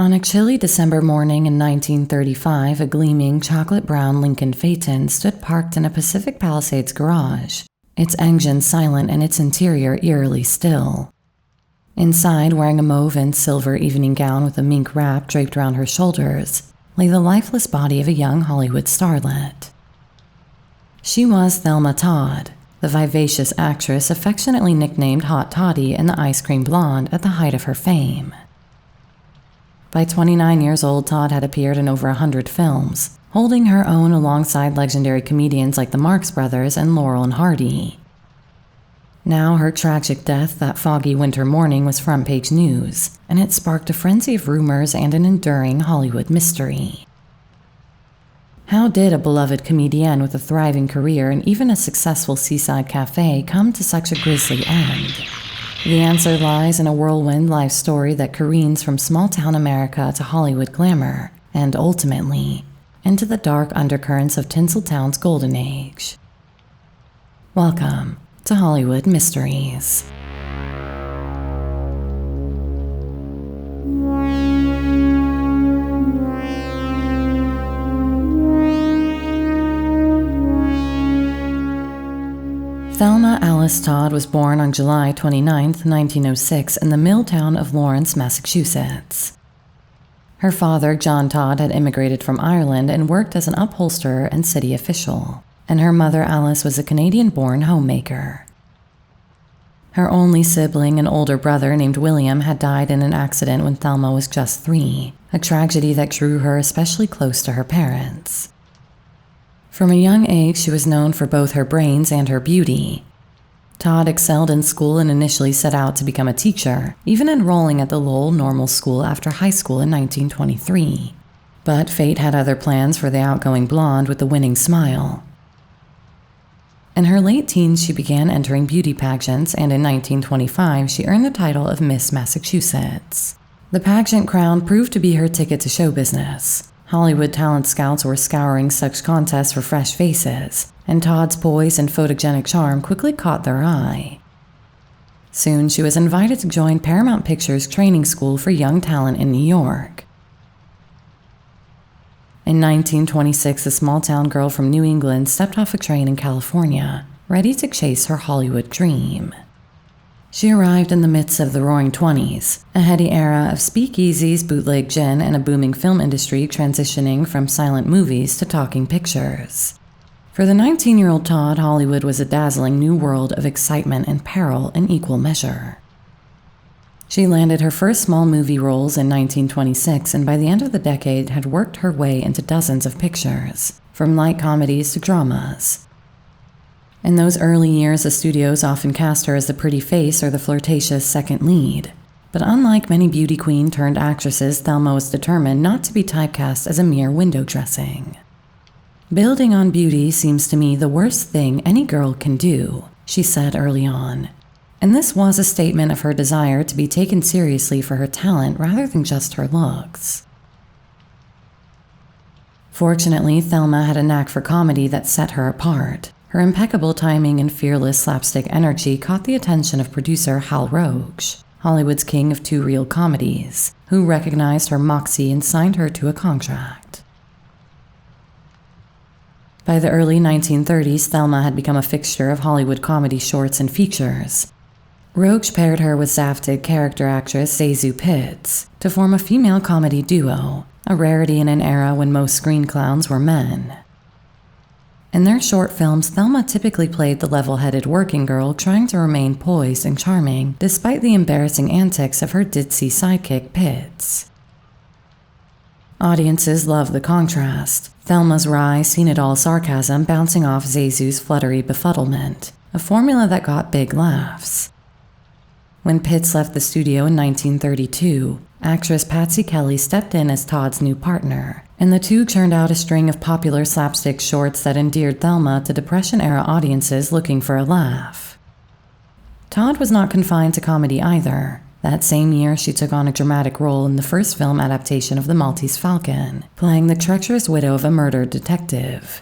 On a chilly December morning in 1935, a gleaming chocolate-brown Lincoln Phaeton stood parked in a Pacific Palisades garage, its engine silent and its interior eerily still. Inside, wearing a mauve and silver evening gown with a mink wrap draped around her shoulders, lay the lifeless body of a young Hollywood starlet. She was Thelma Todd, the vivacious actress affectionately nicknamed Hot Toddy and the Ice Cream Blonde at the height of her fame. By 29 years old, Todd had appeared in over 100 films, holding her own alongside legendary comedians like the Marx Brothers and Laurel and Hardy. Now her tragic death that foggy winter morning was front-page news, and it sparked a frenzy of rumors and an enduring Hollywood mystery. How did a beloved comedienne with a thriving career and even a successful seaside cafe come to such a grisly end? The answer lies in a whirlwind life story that careens from small-town America to Hollywood glamour, and ultimately, into the dark undercurrents of Tinseltown's golden age. Welcome to Hollywood Mysteries. Thelma Alice Todd was born on July 29, 1906 in the mill town of Lawrence, Massachusetts. Her father, John Todd, had immigrated from Ireland and worked as an upholsterer and city official, and her mother, Alice, was a Canadian-born homemaker. Her only sibling, an older brother named William, had died in an accident when Thelma was just 3, a tragedy that drew her especially close to her parents. From a young age, she was known for both her brains and her beauty. Todd excelled in school and initially set out to become a teacher, even enrolling at the Lowell Normal School after high school in 1923. But fate had other plans for the outgoing blonde with the winning smile. In her late teens, she began entering beauty pageants, and in 1925, she earned the title of Miss Massachusetts. The pageant crown proved to be her ticket to show business. Hollywood talent scouts were scouring such contests for fresh faces, and Todd's poise and photogenic charm quickly caught their eye. Soon, she was invited to join Paramount Pictures' training school for young talent in New York. In 1926, a small-town girl from New England stepped off a train in California, ready to chase her Hollywood dream. She arrived in the midst of the Roaring '20s, a heady era of speakeasies, bootleg gin, and a booming film industry transitioning from silent movies to talking pictures. For the 19-year-old Todd, Hollywood was a dazzling new world of excitement and peril in equal measure. She landed her first small movie roles in 1926, and by the end of the decade had worked her way into dozens of pictures, from light comedies to dramas. In those early years, the studios often cast her as the pretty face or the flirtatious second lead. But unlike many beauty queen turned actresses, Thelma was determined not to be typecast as a mere window dressing. "Building on beauty seems to me the worst thing any girl can do," she said early on. And this was a statement of her desire to be taken seriously for her talent rather than just her looks. Fortunately, Thelma had a knack for comedy that set her apart. Her impeccable timing and fearless slapstick energy caught the attention of producer Hal Roach, Hollywood's king of two-reel comedies, who recognized her moxie and signed her to a contract. By the early 1930s, Thelma had become a fixture of Hollywood comedy shorts and features. Roach paired her with Zaftig character actress Zazu Pitts to form a female comedy duo, a rarity in an era when most screen clowns were men. In their short films, Thelma typically played the level-headed working girl trying to remain poised and charming despite the embarrassing antics of her ditzy sidekick Pitts. Audiences loved the contrast, Thelma's wry, seen-it-all sarcasm bouncing off Zazu's fluttery befuddlement, a formula that got big laughs. When Pitts left the studio in 1932, actress Patsy Kelly stepped in as Todd's new partner, and the two churned out a string of popular slapstick shorts that endeared Thelma to Depression-era audiences looking for a laugh. Todd was not confined to comedy either. That same year, she took on a dramatic role in the first film adaptation of The Maltese Falcon, playing the treacherous widow of a murdered detective.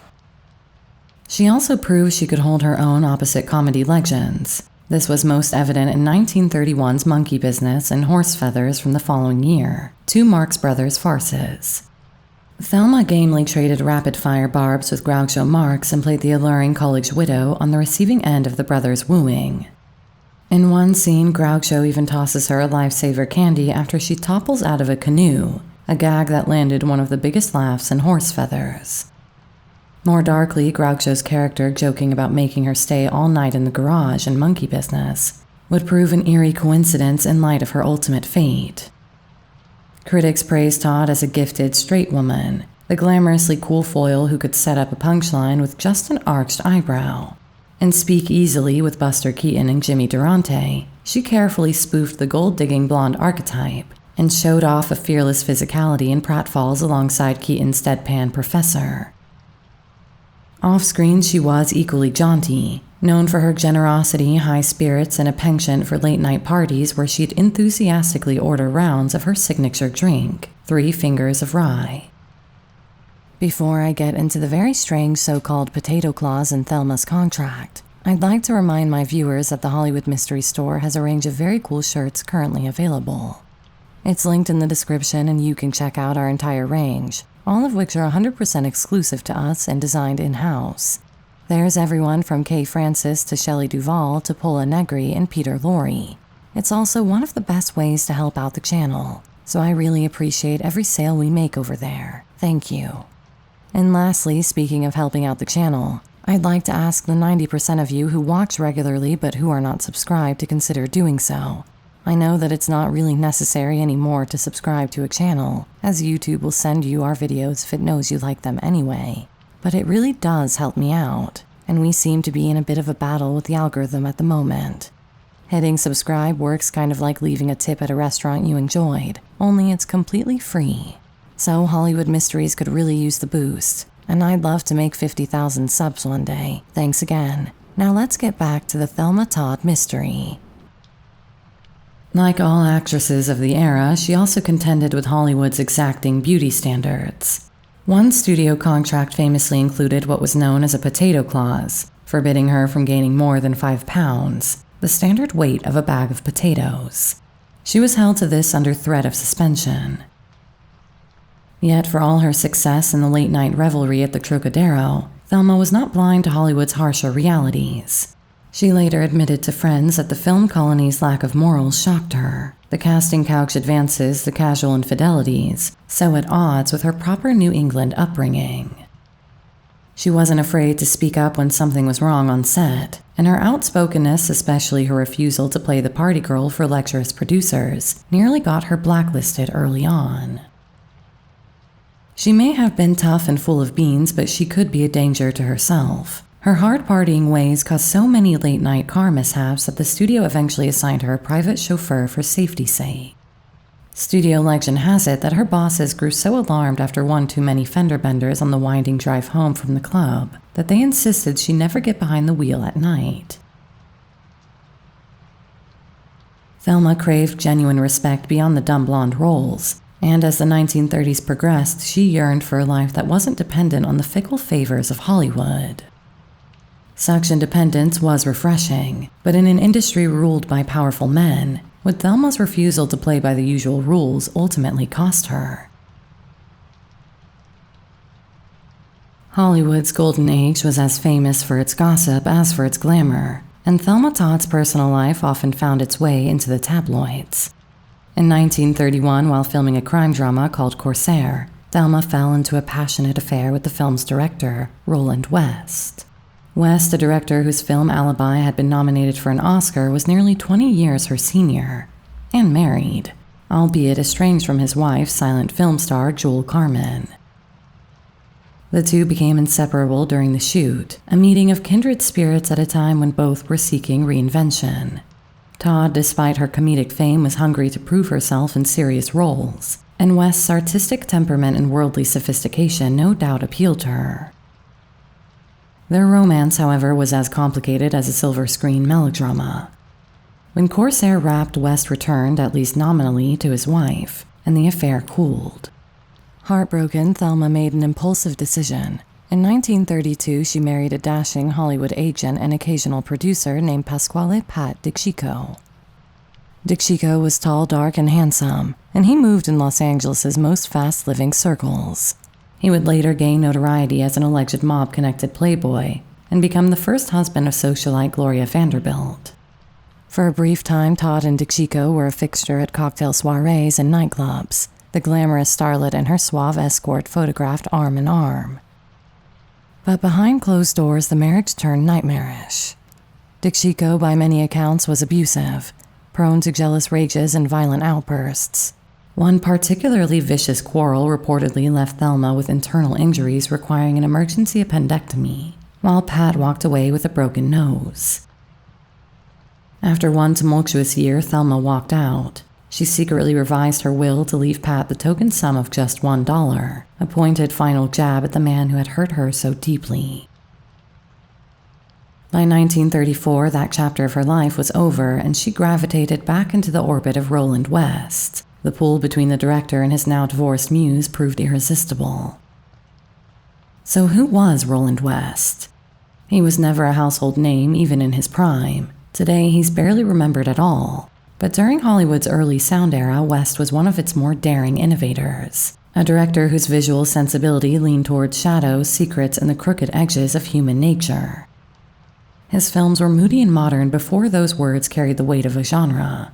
She also proved she could hold her own opposite comedy legends. This was most evident in 1931's Monkey Business and Horse Feathers from the following year, two Marx Brothers farces. Thelma gamely traded rapid-fire barbs with Groucho Marx and played the alluring college widow on the receiving end of the brothers' wooing. In one scene, Groucho even tosses her a lifesaver candy after she topples out of a canoe, a gag that landed one of the biggest laughs in Horse Feathers. More darkly, Groucho's character joking about making her stay all night in the garage in Monkey Business would prove an eerie coincidence in light of her ultimate fate. Critics praised Todd as a gifted straight woman, the glamorously cool foil who could set up a punchline with just an arched eyebrow. And Speak Easily with Buster Keaton and Jimmy Durante, she carefully spoofed the gold-digging blonde archetype and showed off a fearless physicality in pratfalls alongside Keaton's deadpan professor. Off-screen, she was equally jaunty, known for her generosity, high spirits, and a penchant for late-night parties where she'd enthusiastically order rounds of her signature drink, 3 Fingers of Rye. Before I get into the very strange so-called potato clause in Thelma's contract, I'd like to remind my viewers that the Hollywood Mystery Store has a range of very cool shirts currently available. It's linked in the description and you can check out our entire range, all of which are 100% exclusive to us and designed in-house. There's everyone from Kay Francis to Shelley Duvall to Paula Negri and Peter Lorre. It's also one of the best ways to help out the channel, so I really appreciate every sale we make over there. Thank you. And lastly, speaking of helping out the channel, I'd like to ask the 90% of you who watch regularly but who are not subscribed to consider doing so. I know that it's not really necessary anymore to subscribe to a channel, as YouTube will send you our videos if it knows you like them anyway. But it really does help me out, and we seem to be in a bit of a battle with the algorithm at the moment. Hitting subscribe works kind of like leaving a tip at a restaurant you enjoyed, only it's completely free. So Hollywood Mysteries could really use the boost, and I'd love to make 50,000 subs one day. Thanks again. Now let's get back to the Thelma Todd mystery. Like all actresses of the era, she also contended with Hollywood's exacting beauty standards. One studio contract famously included what was known as a potato clause, forbidding her from gaining more than 5 pounds, the standard weight of a bag of potatoes. She was held to this under threat of suspension. Yet for all her success in the late-night revelry at the Trocadero, Thelma was not blind to Hollywood's harsher realities. She later admitted to friends that the film colony's lack of morals shocked her, the casting couch advances, the casual infidelities, so at odds with her proper New England upbringing. She wasn't afraid to speak up when something was wrong on set, and her outspokenness, especially her refusal to play the party girl for lecherous producers, nearly got her blacklisted early on. She may have been tough and full of beans, but she could be a danger to herself. Her hard-partying ways caused so many late-night car mishaps that the studio eventually assigned her a private chauffeur for safety's sake. Studio legend has it that her bosses grew so alarmed after one too many fender benders on the winding drive home from the club that they insisted she never get behind the wheel at night. Thelma craved genuine respect beyond the dumb blonde roles, and as the 1930s progressed, she yearned for a life that wasn't dependent on the fickle favors of Hollywood. Such independence was refreshing, but in an industry ruled by powerful men, would Thelma's refusal to play by the usual rules ultimately cost her? Hollywood's golden age was as famous for its gossip as for its glamour, and Thelma Todd's personal life often found its way into the tabloids. In 1931, while filming a crime drama called Corsair, Thelma fell into a passionate affair with the film's director, Roland West. West, a director whose film Alibi had been nominated for an Oscar, was nearly 20 years her senior, and married, albeit estranged from his wife, silent film star Joel Carmen. The two became inseparable during the shoot, a meeting of kindred spirits at a time when both were seeking reinvention. Todd, despite her comedic fame, was hungry to prove herself in serious roles, and West's artistic temperament and worldly sophistication no doubt appealed to her. Their romance, however, was as complicated as a silver screen melodrama. When Corsair wrapped, West returned, at least nominally, to his wife, and the affair cooled. Heartbroken, Thelma made an impulsive decision, In 1932, she married a dashing Hollywood agent and occasional producer named Pasquale Pat DiCicco. DiCicco was tall, dark, and handsome, and he moved in Los Angeles' most fast-living circles. He would later gain notoriety as an alleged mob-connected playboy and become the first husband of socialite Gloria Vanderbilt. For a brief time, Todd and DiCicco were a fixture at cocktail soirees and nightclubs. The glamorous Starlet and her suave escort photographed arm in arm. But behind closed doors, the marriage turned nightmarish. DiCicco, by many accounts, was abusive, prone to jealous rages and violent outbursts. One particularly vicious quarrel reportedly left Thelma with internal injuries requiring an emergency appendectomy, while Pat walked away with a broken nose. After one tumultuous year, Thelma walked out. She secretly revised her will to leave Pat the token sum of just $1, a pointed final jab at the man who had hurt her so deeply. By 1934, that chapter of her life was over, and she gravitated back into the orbit of Roland West. The pull between the director and his now-divorced muse proved irresistible. So who was Roland West? He was never a household name, even in his prime. Today, he's barely remembered at all. But during Hollywood's early sound era, West was one of its more daring innovators. A director whose visual sensibility leaned towards shadows, secrets, and the crooked edges of human nature. His films were moody and modern before those words carried the weight of a genre.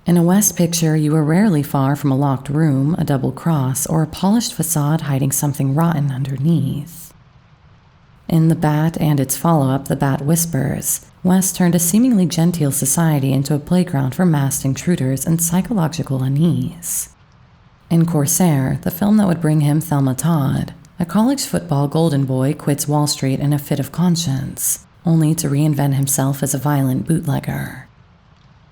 In a West picture, you were rarely far from a locked room, a double cross, or a polished facade hiding something rotten underneath. In The Bat and its follow-up, The Bat Whispers, West turned a seemingly genteel society into a playground for masked intruders and psychological unease. In Corsair, the film that would bring him Thelma Todd, a college football golden boy quits Wall Street in a fit of conscience, only to reinvent himself as a violent bootlegger.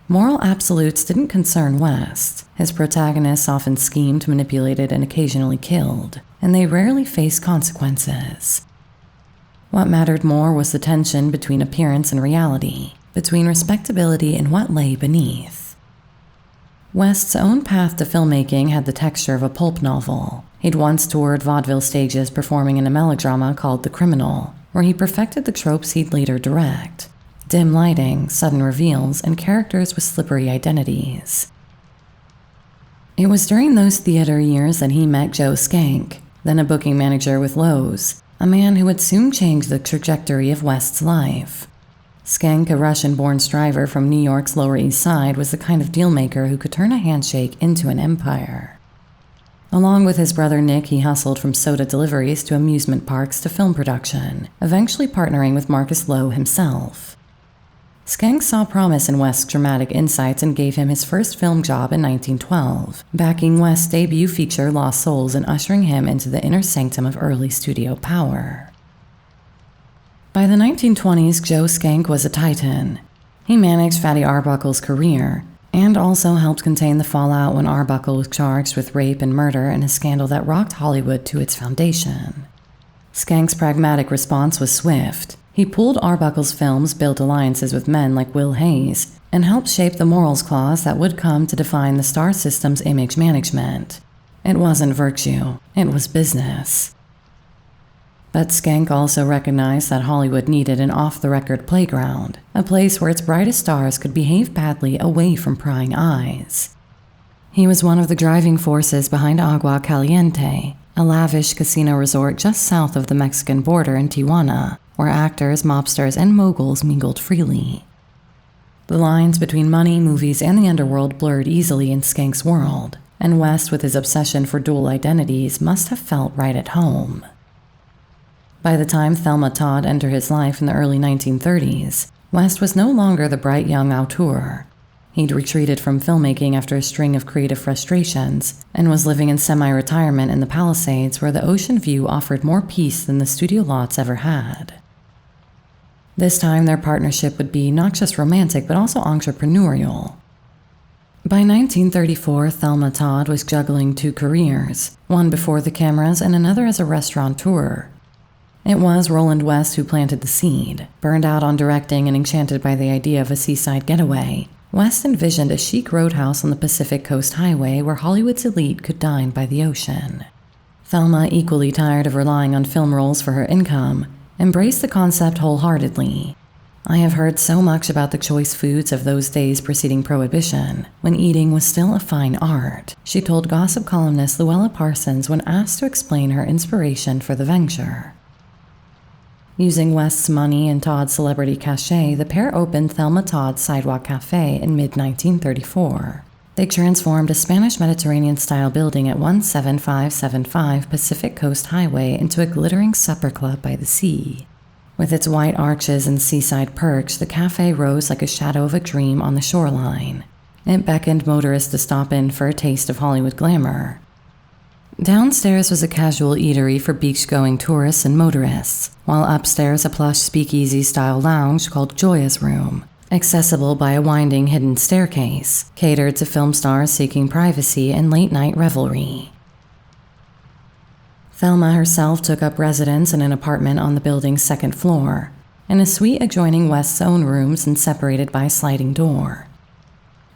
Moral absolutes didn't concern West. His protagonists often schemed, manipulated, and occasionally killed, and they rarely faced consequences. What mattered more was the tension between appearance and reality, between respectability and what lay beneath. West's own path to filmmaking had the texture of a pulp novel. He'd once toured vaudeville stages performing in a melodrama called The Criminal, where he perfected the tropes he'd later direct. Dim lighting, sudden reveals, and characters with slippery identities. It was during those theater years that he met Joe Skank, then a booking manager with Lowe's, a man who would soon change the trajectory of West's life. Skank, a Russian-born striver from New York's Lower East Side, was the kind of dealmaker who could turn a handshake into an empire. Along with his brother Nick, he hustled from soda deliveries to amusement parks to film production, eventually partnering with Marcus Lowe himself. Skank saw promise in West's dramatic insights and gave him his first film job in 1912, backing West's debut feature Lost Souls and ushering him into the inner sanctum of early studio power. By the 1920s, Joe Skank was a titan. He managed Fatty Arbuckle's career, and also helped contain the fallout when Arbuckle was charged with rape and murder in a scandal that rocked Hollywood to its foundation. Skank's pragmatic response was swift. He pulled Arbuckle's films, built alliances with men like Will Hayes, and helped shape the morals clause that would come to define the star system's image management. It wasn't virtue, it was business. But Skank also recognized that Hollywood needed an off-the-record playground, a place where its brightest stars could behave badly away from prying eyes. He was one of the driving forces behind Agua Caliente, a lavish casino resort just south of the Mexican border in Tijuana, where actors, mobsters, and moguls mingled freely. The lines between money, movies, and the underworld blurred easily in Skank's world, and West, with his obsession for dual identities, must have felt right at home. By the time Thelma Todd entered his life in the early 1930s, West was no longer the bright young auteur. He'd retreated from filmmaking after a string of creative frustrations and was living in semi-retirement in the Palisades, where the ocean view offered more peace than the studio lots ever had. This time, their partnership would be not just romantic, but also entrepreneurial. By 1934, Thelma Todd was juggling two careers, one before the cameras and another as a restaurateur. It was Roland West who planted the seed. Burned out on directing and enchanted by the idea of a seaside getaway, West envisioned a chic roadhouse on the Pacific Coast Highway where Hollywood's elite could dine by the ocean. Thelma, equally tired of relying on film roles for her income, embraced the concept wholeheartedly. "I have heard so much about the choice foods of those days preceding Prohibition, when eating was still a fine art," she told gossip columnist Luella Parsons when asked to explain her inspiration for the venture. Using West's money and Todd's celebrity cachet, the pair opened Thelma Todd's Sidewalk Cafe in mid-1934. They transformed a Spanish Mediterranean-style building at 17575 Pacific Coast Highway into a glittering supper club by the sea. With its white arches and seaside perch, the cafe rose like a shadow of a dream on the shoreline. It beckoned motorists to stop in for a taste of Hollywood glamour. Downstairs was a casual eatery for beach-going tourists and motorists, while upstairs a plush speakeasy-style lounge called Joya's Room, accessible by a winding hidden staircase, catered to film stars seeking privacy and late-night revelry. Thelma herself took up residence in an apartment on the building's second floor, in a suite adjoining West's own rooms and separated by a sliding door.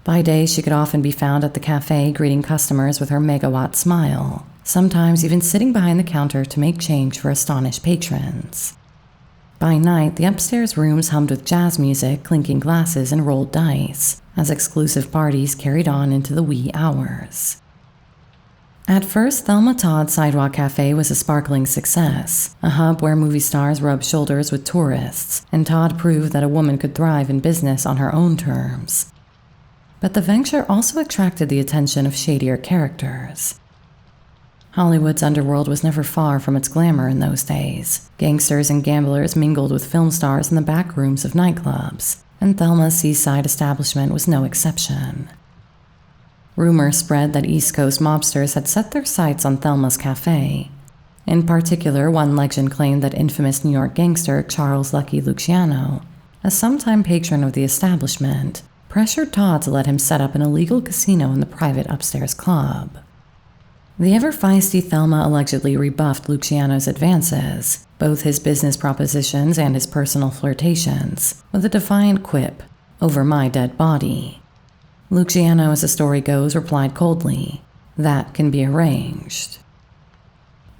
By day, she could often be found at the cafe greeting customers with her megawatt smile, sometimes even sitting behind the counter to make change for astonished patrons. By night, the upstairs rooms hummed with jazz music, clinking glasses, and rolled dice, as exclusive parties carried on into the wee hours. At first, Thelma Todd's Sidewalk Cafe was a sparkling success, a hub where movie stars rubbed shoulders with tourists, and Todd proved that a woman could thrive in business on her own terms. But the venture also attracted the attention of shadier characters. Hollywood's underworld was never far from its glamour in those days. Gangsters and gamblers mingled with film stars in the back rooms of nightclubs, and Thelma's seaside establishment was no exception. Rumors spread that East Coast mobsters had set their sights on Thelma's cafe. In particular, one legend claimed that infamous New York gangster Charles Lucky Luciano, a sometime patron of the establishment, pressured Todd to let him set up an illegal casino in the private upstairs club. The ever-feisty Thelma allegedly rebuffed Luciano's advances, both his business propositions and his personal flirtations, with a defiant quip, "Over my dead body." Luciano, as the story goes, replied coldly, "That can be arranged."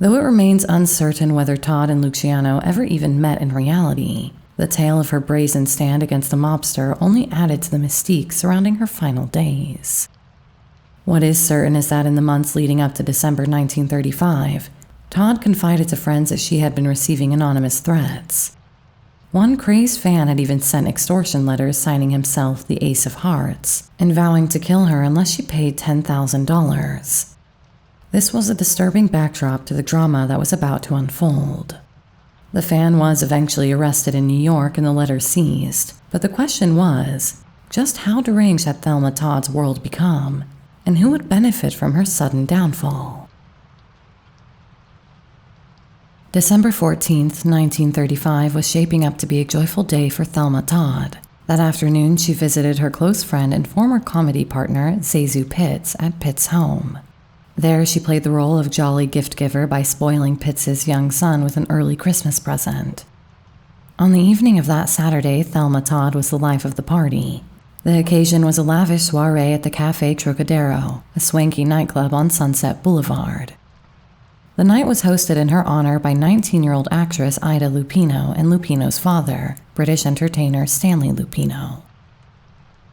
Though it remains uncertain whether Todd and Luciano ever even met in reality, the tale of her brazen stand against a mobster only added to the mystique surrounding her final days. What is certain is that in the months leading up to December 1935, Todd confided to friends that she had been receiving anonymous threats. One crazed fan had even sent extortion letters signing himself the Ace of Hearts and vowing to kill her unless she paid $10,000. This was a disturbing backdrop to the drama that was about to unfold. The fan was eventually arrested in New York and the letters seized, but the question was, just how deranged had Thelma Todd's world become, and who would benefit from her sudden downfall? December 14th, 1935 was shaping up to be a joyful day for Thelma Todd. That afternoon, she visited her close friend and former comedy partner, Zazu Pitts, at Pitts' home. There, she played the role of jolly gift-giver by spoiling Pitts' young son with an early Christmas present. On the evening of that Saturday, Thelma Todd was the life of the party. The occasion was a lavish soiree at the Café Trocadero, a swanky nightclub on Sunset Boulevard. The night was hosted in her honor by 19-year-old actress Ida Lupino and Lupino's father, British entertainer Stanley Lupino.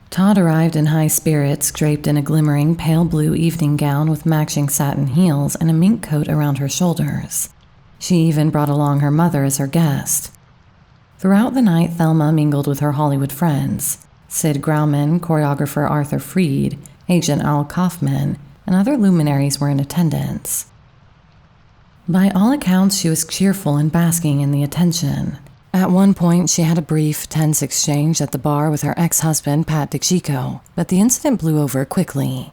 Todd arrived in high spirits, draped in a glimmering pale blue evening gown with matching satin heels and a mink coat around her shoulders. She even brought along her mother as her guest. Throughout the night, Thelma mingled with her Hollywood friends. Sid Grauman, choreographer Arthur Freed, agent Al Kaufman, and other luminaries were in attendance. By all accounts, she was cheerful and basking in the attention. At one point, she had a brief, tense exchange at the bar with her ex-husband, Pat DiCicco, but the incident blew over quickly.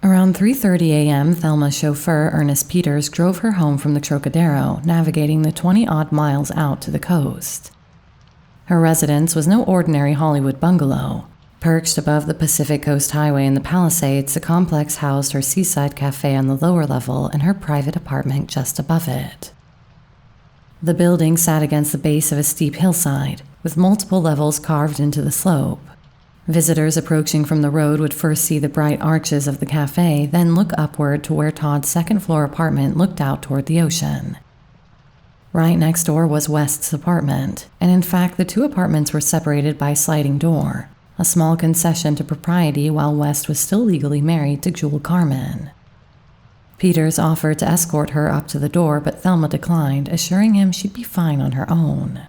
Around 3:30 a.m., Thelma's chauffeur, Ernest Peters, drove her home from the Trocadero, navigating the 20-odd miles out to the coast. Her residence was no ordinary Hollywood bungalow. Perched above the Pacific Coast Highway in the Palisades, the complex housed her seaside cafe on the lower level and her private apartment just above it. The building sat against the base of a steep hillside, with multiple levels carved into the slope. Visitors approaching from the road would first see the bright arches of the cafe, then look upward to where Todd's second-floor apartment looked out toward the ocean. Right next door was West's apartment, and in fact the two apartments were separated by a sliding door, a small concession to propriety while West was still legally married to Jewel Carmen. Peters offered to escort her up to the door, but Thelma declined, assuring him she'd be fine on her own.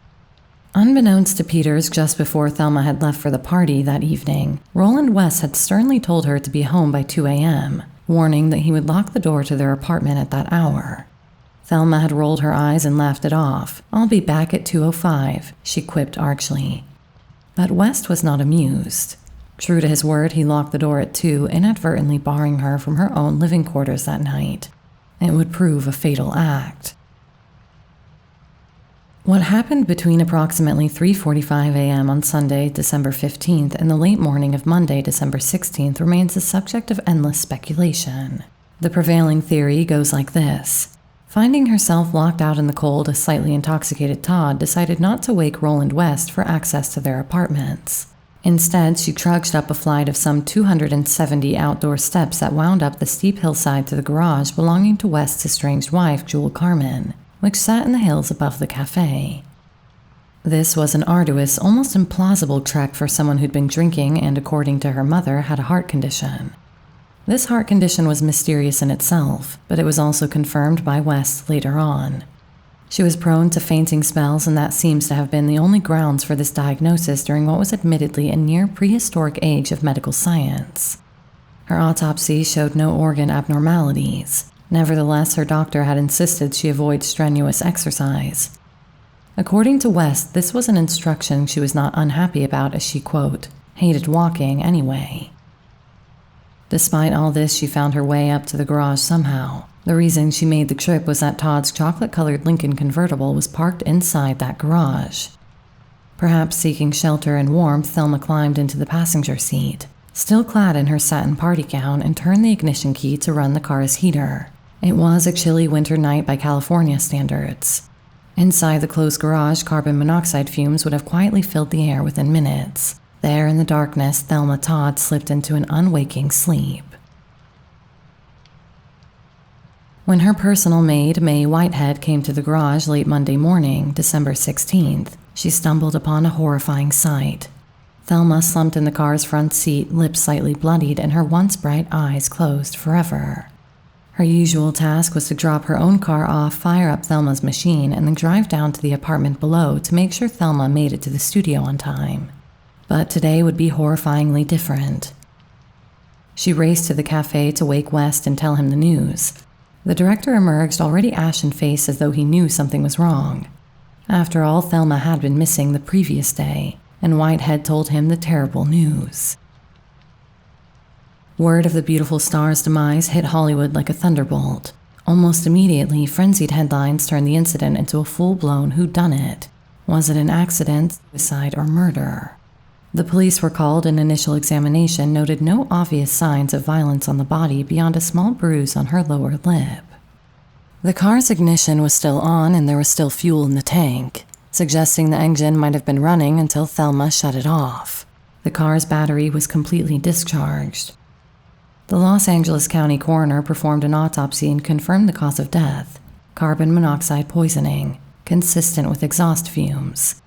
Unbeknownst to Peters, just before Thelma had left for the party that evening, Roland West had sternly told her to be home by 2 a.m., warning that he would lock the door to their apartment at that hour. Thelma had rolled her eyes and laughed it off. "I'll be back at 2:05, she quipped archly. But West was not amused. True to his word, he locked the door at 2, inadvertently barring her from her own living quarters that night. It would prove a fatal act. What happened between approximately 3:45 a.m. on Sunday, December 15th, and the late morning of Monday, December 16th, remains the subject of endless speculation. The prevailing theory goes like this. Finding herself locked out in the cold, a slightly intoxicated Todd decided not to wake Roland West for access to their apartments. Instead, she trudged up a flight of some 270 outdoor steps that wound up the steep hillside to the garage belonging to West's estranged wife, Jewel Carmen, which sat in the hills above the cafe. This was an arduous, almost implausible trek for someone who'd been drinking and, according to her mother, had a heart condition. This heart condition was mysterious in itself, but it was also confirmed by West later on. She was prone to fainting spells, and that seems to have been the only grounds for this diagnosis during what was admittedly a near prehistoric age of medical science. Her autopsy showed no organ abnormalities. Nevertheless, her doctor had insisted she avoid strenuous exercise. According to West, this was an instruction she was not unhappy about, as she, quote, hated walking anyway. Despite all this, she found her way up to the garage somehow. The reason she made the trip was that Todd's chocolate-colored Lincoln convertible was parked inside that garage. Perhaps seeking shelter and warmth, Thelma climbed into the passenger seat, still clad in her satin party gown, and turned the ignition key to run the car's heater. It was a chilly winter night by California standards. Inside the closed garage, carbon monoxide fumes would have quietly filled the air within minutes. There in the darkness, Thelma Todd slipped into an unwaking sleep. When her personal maid, Mae Whitehead, came to the garage late Monday morning, December 16th, she stumbled upon a horrifying sight. Thelma slumped in the car's front seat, lips slightly bloodied and her once bright eyes closed forever. Her usual task was to drop her own car off, fire up Thelma's machine, and then drive down to the apartment below to make sure Thelma made it to the studio on time. But today would be horrifyingly different. She raced to the cafe to wake West and tell him the news. The director emerged already ashen-faced as though he knew something was wrong. After all, Thelma had been missing the previous day, and Whitehead told him the terrible news. Word of the beautiful star's demise hit Hollywood like a thunderbolt. Almost immediately, frenzied headlines turned the incident into a full-blown whodunit. Was it an accident, suicide, or murder? The police were called, and initial examination noted no obvious signs of violence on the body beyond a small bruise on her lower lip. The car's ignition was still on and there was still fuel in the tank, suggesting the engine might have been running until Thelma shut it off. The car's battery was completely discharged. The Los Angeles County coroner performed an autopsy and confirmed the cause of death, carbon monoxide poisoning, consistent with exhaust fumes.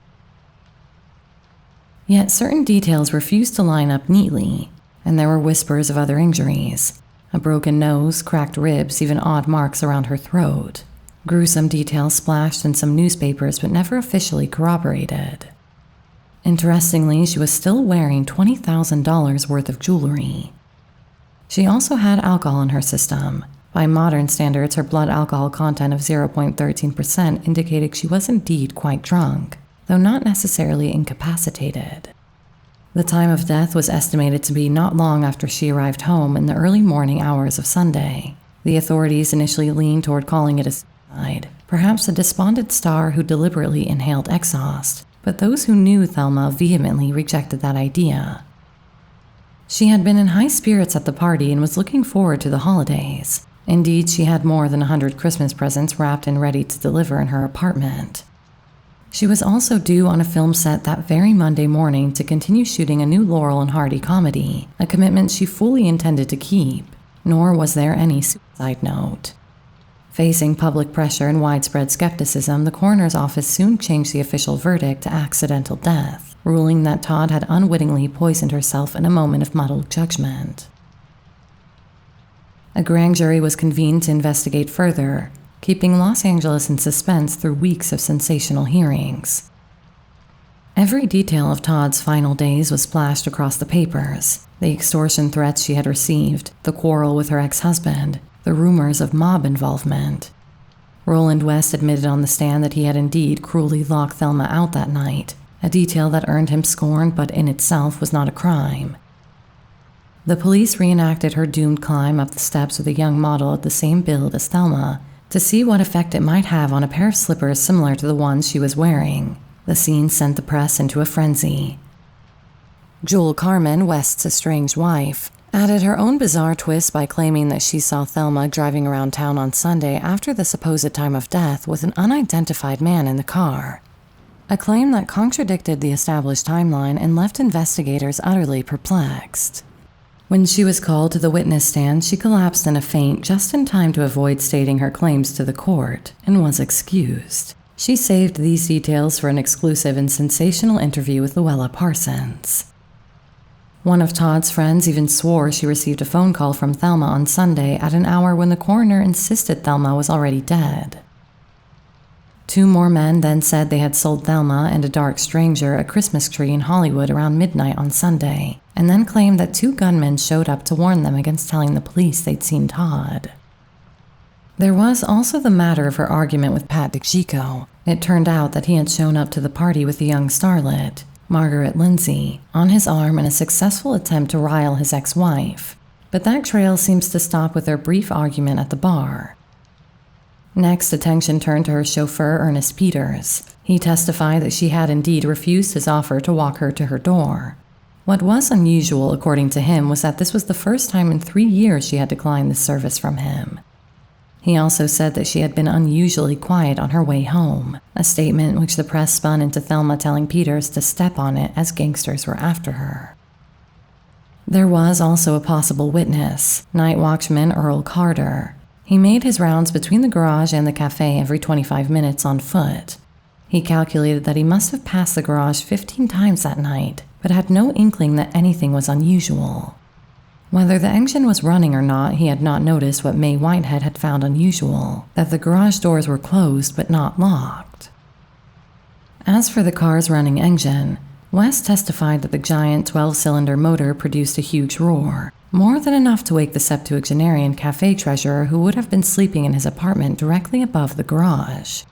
Yet certain details refused to line up neatly, and there were whispers of other injuries. A broken nose, cracked ribs, even odd marks around her throat. Gruesome details splashed in some newspapers but never officially corroborated. Interestingly, she was still wearing $20,000 worth of jewelry. She also had alcohol in her system. By modern standards, her blood alcohol content of 0.13% indicated she was indeed quite drunk, though not necessarily incapacitated. The time of death was estimated to be not long after she arrived home in the early morning hours of Sunday. The authorities initially leaned toward calling it a suicide, perhaps a despondent star who deliberately inhaled exhaust, but those who knew Thelma vehemently rejected that idea. She had been in high spirits at the party and was looking forward to the holidays. Indeed, she had more than 100 Christmas presents wrapped and ready to deliver in her apartment. She was also due on a film set that very Monday morning to continue shooting a new Laurel and Hardy comedy, a commitment she fully intended to keep, nor was there any suicide note. Facing public pressure and widespread skepticism, the coroner's office soon changed the official verdict to accidental death, ruling that Todd had unwittingly poisoned herself in a moment of muddled judgment. A grand jury was convened to investigate further, keeping Los Angeles in suspense through weeks of sensational hearings. Every detail of Todd's final days was splashed across the papers: the extortion threats she had received, the quarrel with her ex-husband, the rumors of mob involvement. Roland West admitted on the stand that he had indeed cruelly locked Thelma out that night, a detail that earned him scorn but in itself was not a crime. The police reenacted her doomed climb up the steps with a young model at the same build as Thelma to see what effect it might have on a pair of slippers similar to the ones she was wearing. The scene sent the press into a frenzy. Jewel Carmen, West's estranged wife, added her own bizarre twist by claiming that she saw Thelma driving around town on Sunday after the supposed time of death with an unidentified man in the car, a claim that contradicted the established timeline and left investigators utterly perplexed. When she was called to the witness stand, she collapsed in a faint just in time to avoid stating her claims to the court and was excused. She saved these details for an exclusive and sensational interview with Luella Parsons. One of Todd's friends even swore she received a phone call from Thelma on Sunday at an hour when the coroner insisted Thelma was already dead. 2 more men then said they had sold Thelma and a dark stranger a Christmas tree in Hollywood around midnight on Sunday, and then claimed that 2 gunmen showed up to warn them against telling the police they'd seen Todd. There was also the matter of her argument with Pat DiCicco. It turned out that he had shown up to the party with the young starlet, Margaret Lindsay, on his arm in a successful attempt to rile his ex-wife, but that trail seems to stop with their brief argument at the bar. Next, attention turned to her chauffeur, Ernest Peters. He testified that she had indeed refused his offer to walk her to her door. What was unusual, according to him, was that this was the first time in 3 years she had declined this service from him. He also said that she had been unusually quiet on her way home, a statement which the press spun into Thelma telling Peters to step on it as gangsters were after her. There was also a possible witness, night watchman Earl Carter. He made his rounds between the garage and the cafe every 25 minutes on foot. He calculated that he must have passed the garage 15 times that night, but had no inkling that anything was unusual. Whether the engine was running or not, he had not noticed what Mae Whitehead had found unusual, that the garage doors were closed but not locked. As for the car's running engine, West testified that the giant 12-cylinder motor produced a huge roar, more than enough to wake the septuagenarian cafe treasurer who would have been sleeping in his apartment directly above the garage.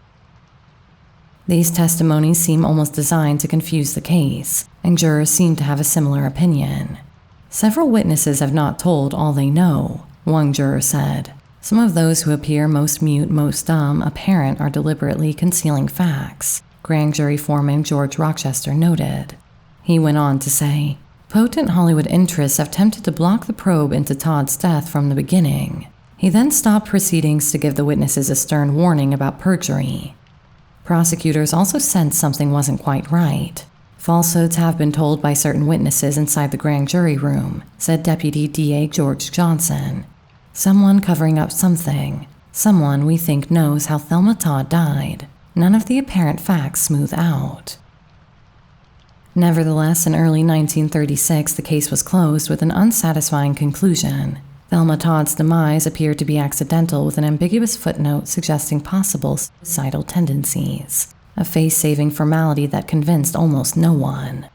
These testimonies seem almost designed to confuse the case, and jurors seem to have a similar opinion. Several witnesses have not told all they know, one juror said. Some of those who appear most mute, most dumb, apparent are deliberately concealing facts, grand jury foreman George Rochester noted. He went on to say, potent Hollywood interests have attempted to block the probe into Todd's death from the beginning. He then stopped proceedings to give the witnesses a stern warning about perjury. Prosecutors also sensed something wasn't quite right. Falsehoods have been told by certain witnesses inside the grand jury room, said Deputy DA George Johnson. Someone covering up something. Someone we think knows how Thelma Todd died. None of the apparent facts smooth out. Nevertheless, in early 1936, the case was closed with an unsatisfying conclusion. Thelma Todd's demise appeared to be accidental with an ambiguous footnote suggesting possible suicidal tendencies. A face-saving formality that convinced almost no one.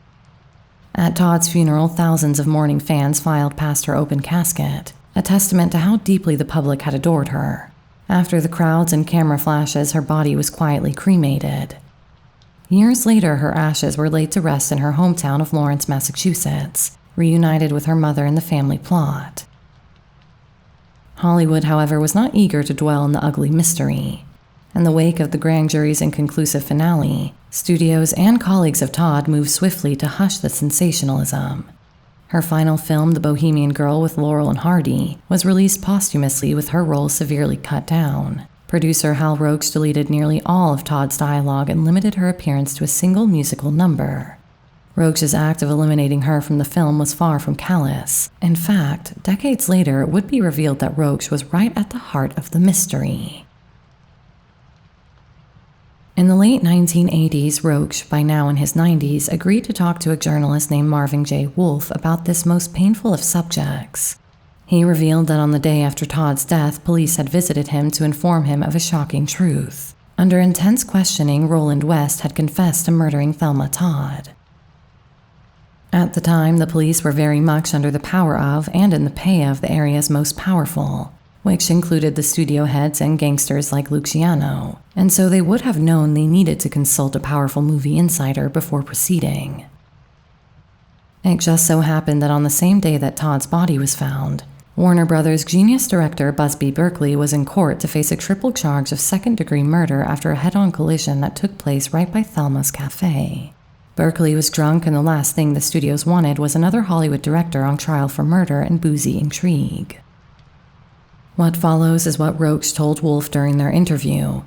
At Todd's funeral, thousands of mourning fans filed past her open casket, a testament to how deeply the public had adored her. After the crowds and camera flashes, her body was quietly cremated. Years later, her ashes were laid to rest in her hometown of Lawrence, Massachusetts, reunited with her mother in the family plot. Hollywood, however, was not eager to dwell on the ugly mystery. In the wake of the grand jury's inconclusive finale, studios and colleagues of Todd moved swiftly to hush the sensationalism. Her final film, The Bohemian Girl with Laurel and Hardy, was released posthumously with her role severely cut down. Producer Hal Roach deleted nearly all of Todd's dialogue and limited her appearance to a single musical number. Roach's act of eliminating her from the film was far from callous. In fact, decades later, it would be revealed that Roach was right at the heart of the mystery. In the late 1980s, Roach, by now in his 90s, agreed to talk to a journalist named Marvin J. Wolfe about this most painful of subjects. He revealed that on the day after Todd's death, police had visited him to inform him of a shocking truth. Under intense questioning, Roland West had confessed to murdering Thelma Todd. At the time, the police were very much under the power of and in the pay of the area's most powerful, which included the studio heads and gangsters like Luciano, and so they would have known they needed to consult a powerful movie insider before proceeding. It just so happened that on the same day that Todd's body was found, Warner Brothers' genius director Busby Berkeley was in court to face a triple charge of second-degree murder after a head-on collision that took place right by Thelma's cafe. Berkeley was drunk, and the last thing the studios wanted was another Hollywood director on trial for murder and boozy intrigue. What follows is what Roach told Wolfe during their interview.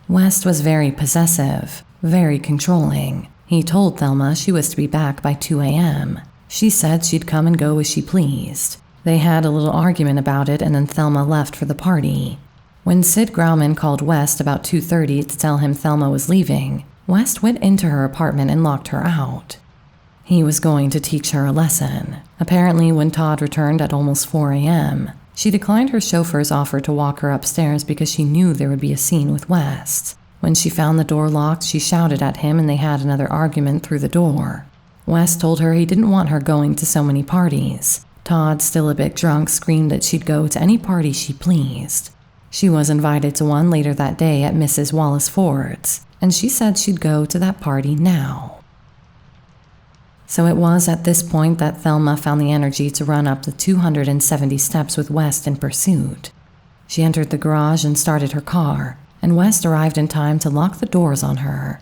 West was very possessive, very controlling. He told Thelma she was to be back by 2 a.m. She said she'd come and go as she pleased. They had a little argument about it, and then Thelma left for the party. When Sid Grauman called West about 2:30 to tell him Thelma was leaving, West went into her apartment and locked her out. He was going to teach her a lesson. Apparently, when Todd returned at almost 4 a.m., she declined her chauffeur's offer to walk her upstairs because she knew there would be a scene with West. When she found the door locked, she shouted at him and they had another argument through the door. West told her he didn't want her going to so many parties. Todd, still a bit drunk, screamed that she'd go to any party she pleased. She was invited to one later that day at Mrs. Wallace Ford's, and she said she'd go to that party now. So it was at this point that Thelma found the energy to run up the 270 steps with West in pursuit. She entered the garage and started her car, and West arrived in time to lock the doors on her.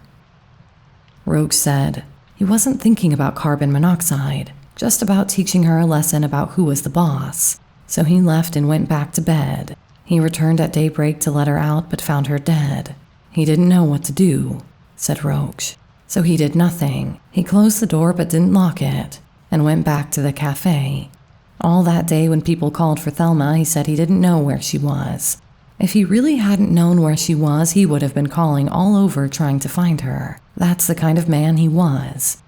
Roach said, he wasn't thinking about carbon monoxide, just about teaching her a lesson about who was the boss. So he left and went back to bed. He returned at daybreak to let her out but found her dead. He didn't know what to do, said Roach. So he did nothing. He closed the door but didn't lock it, and went back to the cafe. All that day when people called for Thelma, he said he didn't know where she was. If he really hadn't known where she was, he would have been calling all over trying to find her. That's the kind of man he was.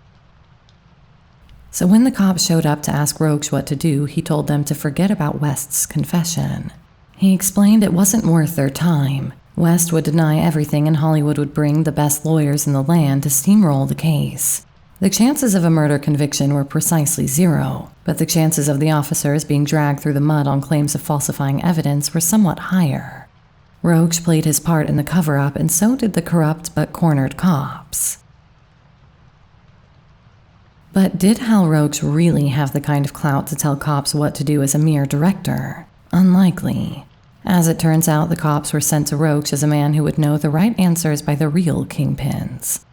So when the cops showed up to ask Roach what to do, he told them to forget about West's confession. He explained it wasn't worth their time. West would deny everything and Hollywood would bring the best lawyers in the land to steamroll the case. The chances of a murder conviction were precisely 0, but the chances of the officers being dragged through the mud on claims of falsifying evidence were somewhat higher. Roach played his part in the cover-up, and so did the corrupt but cornered cops. But did Hal Roach really have the kind of clout to tell cops what to do as a mere director? Unlikely. As it turns out, the cops were sent to Roach as a man who would know the right answers by the real kingpins.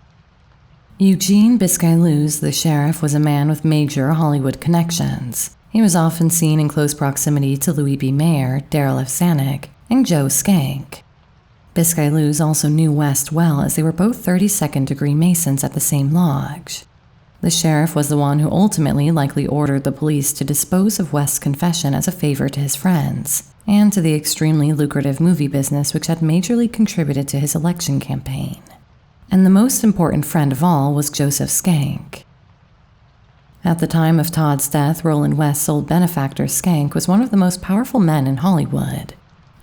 Eugene Biscayluz, the sheriff, was a man with major Hollywood connections. He was often seen in close proximity to Louis B. Mayer, Darryl F. Zanuck, and Joe Skank. Biscayluz also knew West well, as they were both 32nd-degree Masons at the same lodge. The sheriff was the one who ultimately likely ordered the police to dispose of West's confession as a favor to his friends, and to the extremely lucrative movie business which had majorly contributed to his election campaign. And the most important friend of all was Joseph Skank. At the time of Todd's death, Roland West's old benefactor Skank was one of the most powerful men in Hollywood.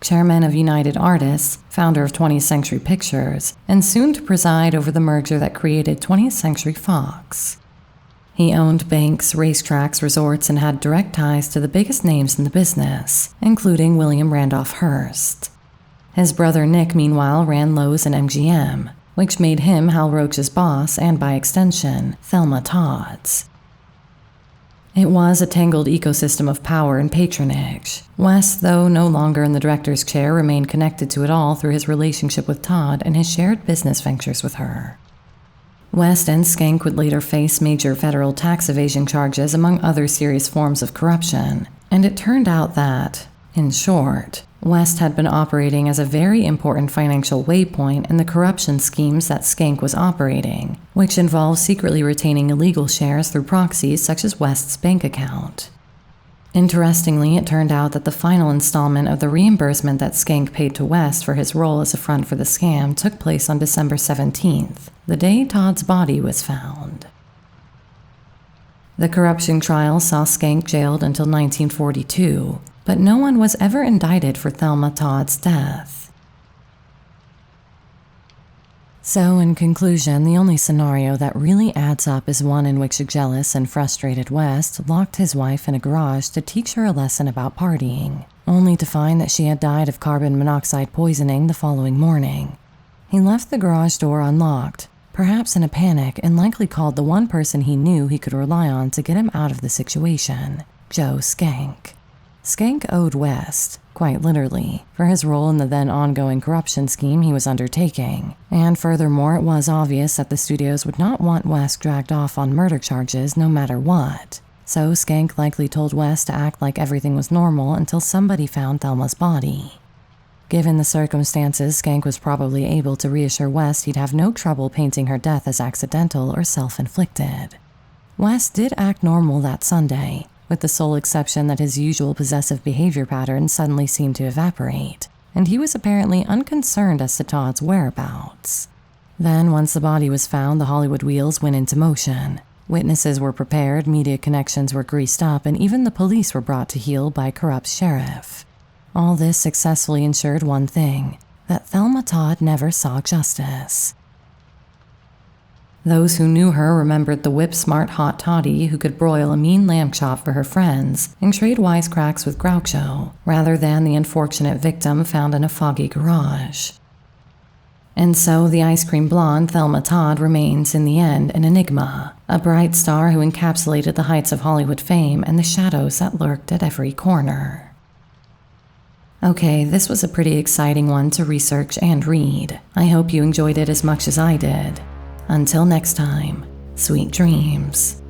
Chairman of United Artists, founder of 20th Century Pictures, and soon to preside over the merger that created 20th Century Fox. He owned banks, racetracks, resorts, and had direct ties to the biggest names in the business, including William Randolph Hearst. His brother Nick, meanwhile, ran Lowe's and MGM, which made him Hal Roach's boss and, by extension, Thelma Todd's. It was a tangled ecosystem of power and patronage. West, though no longer in the director's chair, remained connected to it all through his relationship with Todd and his shared business ventures with her. West and Skank would later face major federal tax evasion charges among other serious forms of corruption, and it turned out that, in short, West had been operating as a very important financial waypoint in the corruption schemes that Skank was operating, which involved secretly retaining illegal shares through proxies such as West's bank account. Interestingly, it turned out that the final installment of the reimbursement that Skank paid to West for his role as a front for the scam took place on December 17th, the day Todd's body was found. The corruption trial saw Skank jailed until 1942, but no one was ever indicted for Thelma Todd's death. So, in conclusion, the only scenario that really adds up is one in which a jealous and frustrated West locked his wife in a garage to teach her a lesson about partying, only to find that she had died of carbon monoxide poisoning the following morning. He left the garage door unlocked, perhaps in a panic, and likely called the one person he knew he could rely on to get him out of the situation, Joe Skank. Skank owed West, quite literally, for his role in the then ongoing corruption scheme he was undertaking, and furthermore it was obvious that the studios would not want West dragged off on murder charges no matter what, so Skank likely told West to act like everything was normal until somebody found Thelma's body. Given the circumstances, Skank was probably able to reassure West he'd have no trouble painting her death as accidental or self-inflicted. West did act normal that Sunday, with the sole exception that his usual possessive behavior pattern suddenly seemed to evaporate, and he was apparently unconcerned as to Todd's whereabouts. Then, once the body was found, the Hollywood wheels went into motion. Witnesses were prepared, media connections were greased up, and even the police were brought to heel by a corrupt sheriff. All this successfully ensured one thing, that Thelma Todd never saw justice. Those who knew her remembered the whip-smart hot toddy who could broil a mean lamb chop for her friends and trade wisecracks with Groucho, rather than the unfortunate victim found in a foggy garage. And so the ice cream blonde Thelma Todd remains, in the end, an enigma, a bright star who encapsulated the heights of Hollywood fame and the shadows that lurked at every corner. Okay, this was a pretty exciting one to research and read. I hope you enjoyed it as much as I did. Until next time, sweet dreams.